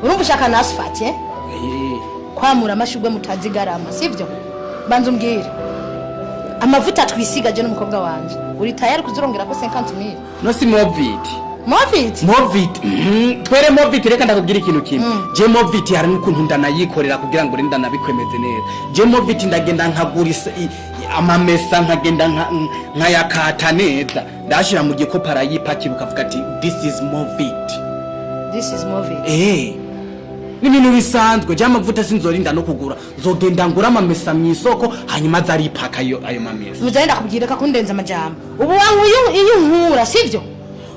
urumva ushaka na asfalt kwamura amashugwe mutazigarama sivyo banza umbwire amavuta twisigaje n'umukobwa wanje uri tayari kuzurongera ko 50000 no si movit twere movit reka ndakubwira ikintu kimwe je movit hari n'ukuntu ndanayikorera kugira ngo rinda nabikwemeze neza je movit ndagenda nkagurisa amamesa nkagenda nkayakata neza ndashira mu gikopa arayipaki bukavuga ati this is movit ni ibintu bisanzwe je amavuta sinzorinda no kugura zogenda ngura amamesa mu isoko hanyuma zaripaka ayo mamesa muzenda kubwireka kundenza amajambo ubu wangu iyo nkura sivyo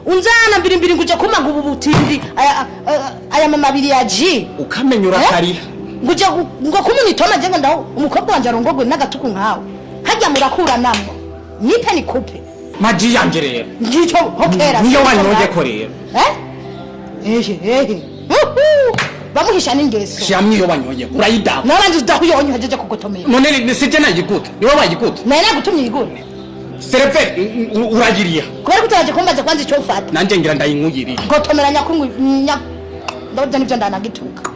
unzana mbiri nguje kumaga ubu butindi aya mamabiri ya G ukamenyura kariha nguje ngo kumunitona je ndaho umukobwa wanje arongogwe n'agatuku nkawe hajya murakura namwe nipe ni kupe maji yanje rero ngicyo hokera niyo wanyoje ko rero bamuhisha n'ingeso shamwe iyo wanyoje urayida nabanje udahuyonye hajeje kugotomera none ni sije nagikuta niwe wagikuta nane gutumye igone serefe uragiriya kubera kutaje kumbaza kwanza icyo ufata nanje ngira ndayinkugiriye gotomera nyakungu ndabyo nivyo ndanagituka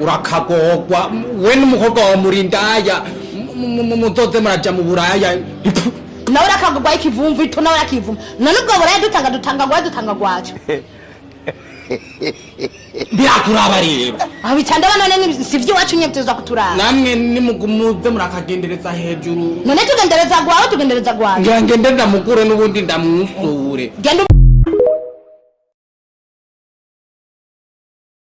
urakagogwa we n'umukobwa wa murindaya muzoze muraja mu buraya nawe rakagogwa ikivumvu ito nawe yakivumvu none ubwo buraya dutanga gwacu birakuraba rero abitanda banone sivyo wacu nyemteza kuturana namwe nimugumuze murakagendereza hejuru none tugendereza gwawe ngira ngendereza mugure n'ubundi ndamwusure genda